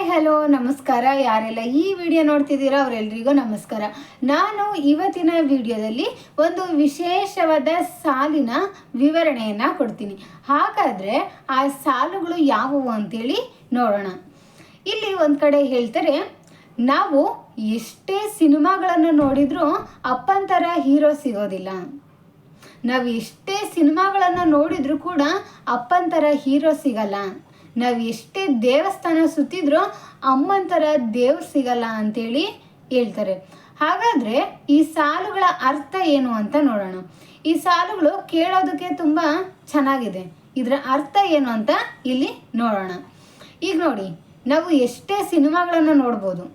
Hi hello ನಮಸ್ಕಾರ. ಯಾರೆಲ್ಲ ಈ ವಿಡಿಯೋ ನೋಡ್ತಿದ್ದೀರಾ ಅವರೆಲ್ಲರಿಗೂ ನಮಸ್ಕಾರ. ನಾನು ಇವತ್ತಿನ ವಿಡಿಯೋದಲ್ಲಿ ಒಂದು ವಿಶೇಷವಾದ ಸಾಲಿನ ವಿವರಣೆಯನ್ನು ಕೊಡ್ತೀನಿ. ಹಾಗಾದರೆ ಆ ಸಾಲುಗಳು ಯಾವುವು ಅಂತೇಳಿ ನೋಡೋಣ. ಇಲ್ಲಿ ಒಂದು ಕಡೆ ಹೇಳ್ತಾರೆ, ನಾವು ಎಷ್ಟೇ ಸಿನಿಮಾಗಳನ್ನು ನೋಡಿದರೂ ಅಪ್ಪನ ಥರ ಹೀರೋ ಸಿಗೋದಿಲ್ಲ. ನಾವು ಎಷ್ಟೇ ಸಿನಿಮಾಗಳನ್ನು ನೋಡಿದರೂ ಕೂಡ ಅಪ್ಪನ ಥರ ಹೀರೋ ಸಿಗಲ್ಲ. ನಾವು ಎಷ್ಟೇ ದೇವಸ್ಥಾನ ಸುತ್ತಿದ್ರೂ ಅಮ್ಮನ ಥರ ದೇವ್ರು ಸಿಗಲ್ಲ ಅಂತೇಳಿ ಹೇಳ್ತಾರೆ. ಹಾಗಾದರೆ ಈ ಸಾಲುಗಳ ಅರ್ಥ ಏನು ಅಂತ ನೋಡೋಣ. ಈ ಸಾಲುಗಳು ಕೇಳೋದಕ್ಕೆ ತುಂಬ ಚೆನ್ನಾಗಿದೆ. ಇದರ ಅರ್ಥ ಏನು ಅಂತ ಇಲ್ಲಿ ನೋಡೋಣ. ಈಗ ನೋಡಿ, ನಾವು ಎಷ್ಟೇ ಸಿನಿಮಾಗಳನ್ನು ನೋಡ್ಬೋದು,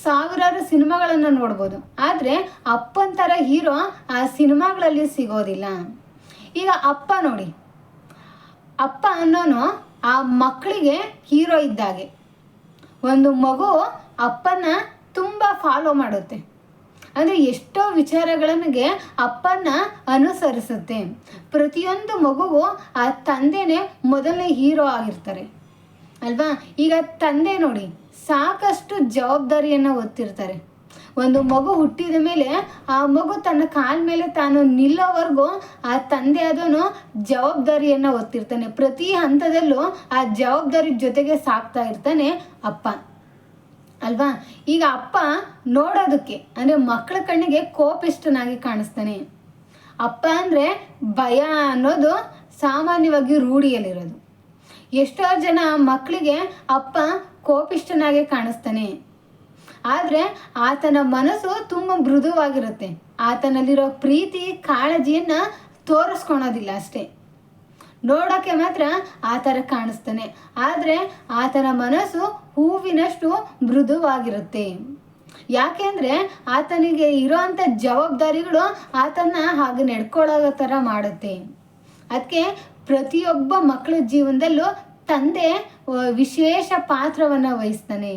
ಸಾವಿರಾರು ಸಿನಿಮಾಗಳನ್ನು ನೋಡ್ಬೋದು, ಆದರೆ ಅಪ್ಪನ ಥರ ಹೀರೋ ಆ ಸಿನಿಮಾಗಳಲ್ಲಿ ಸಿಗೋದಿಲ್ಲ. ಈಗ ಅಪ್ಪ ನೋಡಿ, ಅಪ್ಪ ಅನ್ನೋನು ಆ ಮಕ್ಕಳಿಗೆ ಹೀರೋ ಇದ್ದಾಗೆ. ಒಂದು ಮಗು ಅಪ್ಪನ ತುಂಬ ಫಾಲೋ ಮಾಡುತ್ತೆ, ಅಂದರೆ ಎಷ್ಟೋ ವಿಚಾರಗಳಿಗೆ ಅಪ್ಪನ ಅನುಸರಿಸುತ್ತೆ. ಪ್ರತಿಯೊಂದು ಮಗುವು ಆ ತಂದೆನೇ ಮೊದಲನೇ ಹೀರೋ ಆಗಿರ್ತಾರೆ ಅಲ್ವಾ. ಈಗ ತಂದೆ ನೋಡಿ, ಸಾಕಷ್ಟು ಜವಾಬ್ದಾರಿಯನ್ನು ಹೊತ್ತಿರ್ತಾರೆ. ಒಂದು ಮಗು ಹುಟ್ಟಿದ ಮೇಲೆ ಆ ಮಗು ತನ್ನ ಕಾಲ ಮೇಲೆ ತಾನು ನಿಲ್ಲೋವರೆಗೂ ಆ ತಂದೆ ಆದವನು ಜವಾಬ್ದಾರಿಯನ್ನು ಹೊತ್ತಿರ್ತಾನೆ. ಪ್ರತಿ ಹಂತದಲ್ಲೂ ಆ ಜವಾಬ್ದಾರಿ ಜೊತೆಗೆ ಸಾಕ್ತಾ ಇರ್ತಾನೆ ಅಪ್ಪ ಅಲ್ವಾ. ಈಗ ಅಪ್ಪ ನೋಡೋದಕ್ಕೆ ಅಂದರೆ ಮಕ್ಕಳ ಕಣ್ಣಿಗೆ ಕೋಪಿಷ್ಠನಾಗಿ ಕಾಣಿಸ್ತಾನೆ. ಅಪ್ಪ ಅಂದರೆ ಭಯ ಅನ್ನೋದು ಸಾಮಾನ್ಯವಾಗಿ ರೂಢಿಯಲ್ಲಿರೋದು. ಎಷ್ಟೋ ಜನ ಮಕ್ಕಳಿಗೆ ಅಪ್ಪ ಕೋಪಿಷ್ಠನಾಗೆ ಕಾಣಿಸ್ತಾನೆ, ಆದರೆ ಆತನ ಮನಸ್ಸು ತುಂಬ ಮೃದುವಾಗಿರುತ್ತೆ. ಆತನಲ್ಲಿರೋ ಪ್ರೀತಿ ಕಾಳಜಿಯನ್ನು ತೋರಿಸ್ಕೊಳೋದಿಲ್ಲ ಅಷ್ಟೇ, ನೋಡೋಕ್ಕೆ ಮಾತ್ರ ಆ ಥರ ಕಾಣಿಸ್ತಾನೆ, ಆದರೆ ಆತನ ಮನಸ್ಸು ಹೂವಿನಷ್ಟು ಮೃದುವಾಗಿರುತ್ತೆ. ಯಾಕೆಂದರೆ ಆತನಿಗೆ ಇರೋವಂಥ ಜವಾಬ್ದಾರಿಗಳು ಆತನ ಹಾಗೆ ನಡ್ಕೊಳ್ಳೋ ಥರ ಮಾಡುತ್ತೆ. ಅದಕ್ಕೆ ಪ್ರತಿಯೊಬ್ಬ ಮಕ್ಕಳ ಜೀವನದಲ್ಲೂ ತಂದೆ ವಿಶೇಷ ಪಾತ್ರವನ್ನು ವಹಿಸ್ತಾನೆ.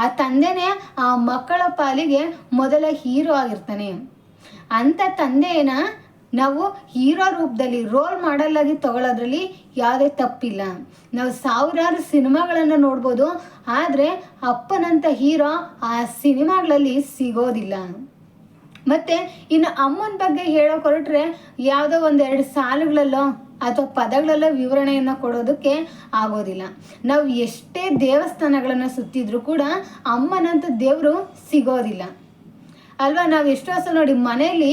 ಆ ತಂದೆನೇ ಆ ಮಕ್ಕಳ ಪಾಲಿಗೆ ಮೊದಲ ಹೀರೋ ಆಗಿರ್ತಾನೆ. ಅಂಥ ತಂದೆನ ನಾವು ಹೀರೋ ರೂಪದಲ್ಲಿ ರೋಲ್ ಮಾಡೆಲ್ ಆಗಿ ತಗೊಳ್ಳೋದ್ರಲ್ಲಿ ಯಾವುದೇ ತಪ್ಪಿಲ್ಲ. ನಾವು ಸಾವಿರಾರು ಸಿನಿಮಾಗಳನ್ನು ನೋಡ್ಬೋದು, ಆದರೆ ಅಪ್ಪನಂಥ ಹೀರೋ ಆ ಸಿನಿಮಾಗಳಲ್ಲಿ ಸಿಗೋದಿಲ್ಲ. ಮತ್ತು ಇನ್ನು ಅಮ್ಮನ ಬಗ್ಗೆ ಹೇಳೋಕೆ ಹೊರಟ್ರೆ ಯಾವುದೋ ಒಂದೆರಡು ಸಾಲುಗಳಲ್ಲೋ ಅಥವಾ ಪದಗಳಲ್ಲೋ ವಿವರಣೆಯನ್ನು ಕೊಡೋದಕ್ಕೆ ಆಗೋದಿಲ್ಲ. ನಾವು ಎಷ್ಟೇ ದೇವಸ್ಥಾನಗಳನ್ನು ಸುತ್ತಿದ್ರೂ ಕೂಡ ಅಮ್ಮನಂಥ ದೇವರು ಸಿಗೋದಿಲ್ಲ ಅಲ್ವಾ. ನಾವು ಎಷ್ಟೋ ಸಲ ನೋಡಿ, ಮನೆಯಲ್ಲಿ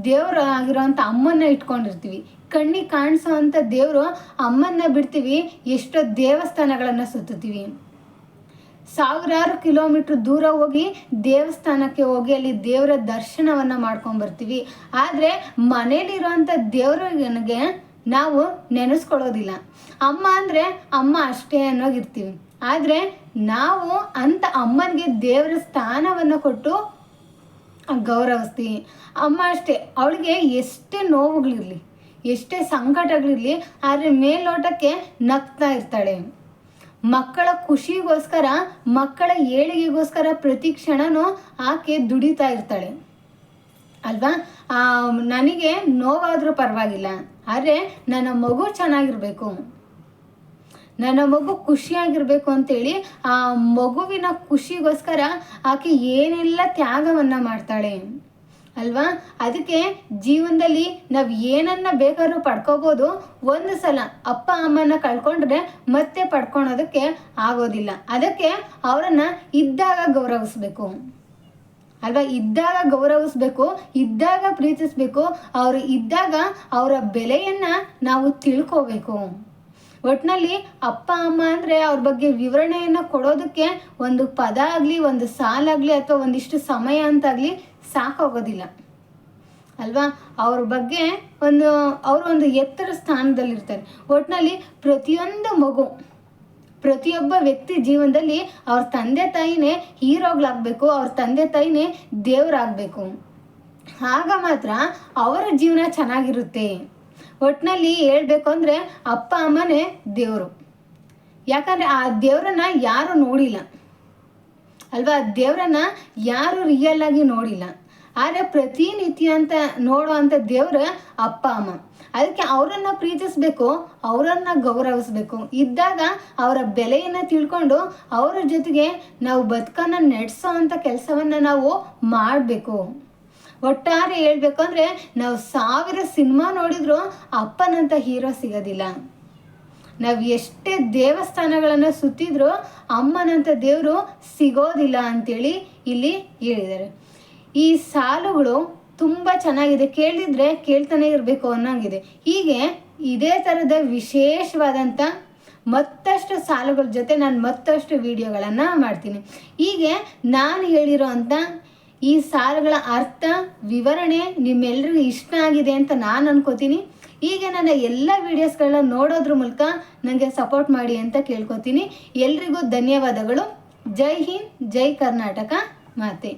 ದೇವರು ಆಗಿರೋವಂಥ ಅಮ್ಮನ್ನ ಇಟ್ಕೊಂಡಿರ್ತೀವಿ, ಕಣ್ಣಿಗೆ ಕಾಣಿಸೋ ಅಂಥ ದೇವರು ಅಮ್ಮನ್ನ ಬಿಡ್ತೀವಿ, ಎಷ್ಟೋ ದೇವಸ್ಥಾನಗಳನ್ನು ಸುತ್ತುತ್ತೀವಿ. ಸಾವಿರಾರು ಕಿಲೋಮೀಟ್ರ್ ದೂರ ಹೋಗಿ ದೇವಸ್ಥಾನಕ್ಕೆ ಹೋಗಿ ಅಲ್ಲಿ ದೇವರ ದರ್ಶನವನ್ನು ಮಾಡ್ಕೊಂಬರ್ತೀವಿ. ಆದರೆ ಮನೇಲಿರೋವಂಥ ದೇವರಿಗೆ ನಾವು ನೆನೆಸ್ಕೊಳ್ಳೋದಿಲ್ಲ. ಅಮ್ಮ ಅಂದರೆ ಅಮ್ಮ ಅಷ್ಟೇ ಅನ್ನೋಗಿರ್ತೀವಿ. ಆದರೆ ನಾವು ಅಂಥ ಅಮ್ಮನಿಗೆ ದೇವರ ಸ್ಥಾನವನ್ನು ಕೊಟ್ಟು ಗೌರವಿಸ್ತೀವಿ. ಅಮ್ಮ ಅಷ್ಟೇ, ಅವಳಿಗೆ ಎಷ್ಟೇ ನೋವುಗಳಿರಲಿ, ಎಷ್ಟೇ ಸಂಕಟಗಳಿರಲಿ, ಆದರೆ ಮೇಲ್ನೋಟಕ್ಕೆ ನಗ್ತಾ ಇರ್ತಾಳೆ. ಮಕ್ಕಳ ಖುಷಿಗೋಸ್ಕರ, ಮಕ್ಕಳ ಏಳಿಗೆಗೋಸ್ಕರ ಪ್ರತಿ ಕ್ಷಣನೂ ಆಕೆ ದುಡಿತಾ ಇರ್ತಾಳೆ ಅಲ್ವಾ. ನನಗೆ ನೋವಾದರೂ ಪರವಾಗಿಲ್ಲ, ಆದರೆ ನನ್ನ ಮಗು ಚೆನ್ನಾಗಿರಬೇಕು, ನನ್ನ ಮಗು ಖುಷಿಯಾಗಿರಬೇಕು ಅಂತೇಳಿ ಆ ಮಗುವಿನ ಖುಷಿಗೋಸ್ಕರ ಆಕೆ ಏನೆಲ್ಲ ತ್ಯಾಗವನ್ನು ಮಾಡ್ತಾಳೆ ಅಲ್ವಾ. ಅದಕ್ಕೆ ಜೀವನದಲ್ಲಿ ನಾವು ಏನನ್ನ ಬೇಕಾದ್ರೂ ಪಡ್ಕೋಬೋದು, ಒಂದು ಸಲ ಅಪ್ಪ ಅಮ್ಮನ ಕಳ್ಕೊಂಡ್ರೆ ಮತ್ತೆ ಪಡ್ಕೊಳೋದಕ್ಕೆ ಆಗೋದಿಲ್ಲ. ಅದಕ್ಕೆ ಅವರನ್ನು ಇದ್ದಾಗ ಗೌರವಿಸ್ಬೇಕು ಅಲ್ವಾ. ಇದ್ದಾಗ ಗೌರವಿಸ್ಬೇಕು, ಇದ್ದಾಗ ಪ್ರೀತಿಸ್ಬೇಕು, ಅವರು ಇದ್ದಾಗ ಅವರ ಬೆಲೆಯನ್ನು ನಾವು ತಿಳ್ಕೋಬೇಕು. ಒಟ್ಟಿನಲ್ಲಿ ಅಪ್ಪ ಅಮ್ಮ ಅಂದರೆ ಅವ್ರ ಬಗ್ಗೆ ವಿವರಣೆಯನ್ನು ಕೊಡೋದಕ್ಕೆ ಒಂದು ಪದ ಆಗಲಿ, ಒಂದು ಸಾಲಾಗಲಿ, ಅಥವಾ ಒಂದಿಷ್ಟು ಸಮಯ ಅಂತಾಗಲಿ ಸಾಕೋಗೋದಿಲ್ಲ ಅಲ್ವಾ. ಅವ್ರ ಬಗ್ಗೆ ಅವರು ಒಂದು ಎತ್ತರ ಸ್ಥಾನದಲ್ಲಿರ್ತಾರೆ. ಒಟ್ಟಿನಲ್ಲಿ ಪ್ರತಿಯೊಂದು ಮಗು, ಪ್ರತಿಯೊಬ್ಬ ವ್ಯಕ್ತಿ ಜೀವನದಲ್ಲಿ ಅವ್ರ ತಂದೆ ತಾಯಿನೇ ಹೀರೋಗಳಾಗಬೇಕು, ಅವ್ರ ತಂದೆ ತಾಯಿನೇ ದೇವರಾಗಬೇಕು. ಆಗ ಮಾತ್ರ ಅವರ ಜೀವನ ಚೆನ್ನಾಗಿರುತ್ತೆ. ಒಟ್ಟಿನಲ್ಲಿ ಹೇಳ್ಬೇಕು ಅಂದರೆ ಅಪ್ಪ ಅಮ್ಮನೇ ದೇವರು. ಯಾಕಂದರೆ ಆ ದೇವರನ್ನ ಯಾರು ನೋಡಿಲ್ಲ ಅಲ್ವಾ. ದೇವರನ್ನ ಯಾರು ರಿಯಲ್ ಆಗಿ ನೋಡಿಲ್ಲ. ಆದರೆ ಪ್ರತಿನಿತ್ಯ ಅಂತ ನೋಡೋ ಅಂಥ ದೇವ್ರ ಅಪ್ಪ ಅಮ್ಮ. ಅದಕ್ಕೆ ಅವರನ್ನು ಪ್ರೀತಿಸಬೇಕು, ಅವರನ್ನು ಗೌರವಿಸ್ಬೇಕು. ಇದ್ದಾಗ ಅವರ ಬೆಲೆಯನ್ನು ತಿಳ್ಕೊಂಡು ಅವರ ಜೊತೆಗೆ ನಾವು ಬದುಕನ್ನು ನಡೆಸೋ ಅಂಥ ಕೆಲಸವನ್ನು ನಾವು ಮಾಡಬೇಕು. ಒಟ್ಟಾರೆ ಹೇಳ್ಬೇಕು ಅಂದರೆ ನಾವು 1000 ಸಿನಿಮಾ ನೋಡಿದ್ರು ಅಪ್ಪನಂಥ ಹೀರೋ ಸಿಗೋದಿಲ್ಲ. ನಾವು ಎಷ್ಟೇ ದೇವಸ್ಥಾನಗಳನ್ನು ಸುತ್ತಿದ್ರೂ ಅಮ್ಮನಂಥ ದೇವರು ಸಿಗೋದಿಲ್ಲ ಅಂತೇಳಿ ಇಲ್ಲಿ ಹೇಳಿದ್ದಾರೆ. ಈ ಸಾಲುಗಳು ತುಂಬ ಚೆನ್ನಾಗಿದೆ, ಕೇಳಿದರೆ ಕೇಳ್ತಾನೆ ಇರಬೇಕು ಅನ್ನೋಂಗಿದೆ. ಹೀಗೆ ಇದೇ ಥರದ ವಿಶೇಷವಾದಂಥ ಮತ್ತಷ್ಟು ಸಾಲುಗಳ ಜೊತೆ ನಾನು ಮತ್ತಷ್ಟು ವಿಡಿಯೋಗಳನ್ನು ಮಾಡ್ತೀನಿ. ಹೀಗೆ ನಾನು ಹೇಳಿರೋ ಅಂಥ ಈ ಸಾಲುಗಳ ಅರ್ಥ ವಿವರಣೆ ನಿಮ್ಮೆಲ್ಲರಿಗೂ ಇಷ್ಟ ಆಗಿದೆ ಅಂತ ನಾನು ಅನ್ಕೋತೀನಿ. ಹೀಗೆ ನನ್ನ ಎಲ್ಲ ವೀಡಿಯೋಸ್ಗಳನ್ನ ನೋಡೋದ್ರ ಮೂಲಕ ನನಗೆ ಸಪೋರ್ಟ್ ಮಾಡಿ ಅಂತ ಕೇಳ್ಕೊತೀನಿ. ಎಲ್ರಿಗೂ ಧನ್ಯವಾದಗಳು. ಜೈ ಹಿಂದ್, ಜೈ ಕರ್ನಾಟಕ ಮಾತೆ.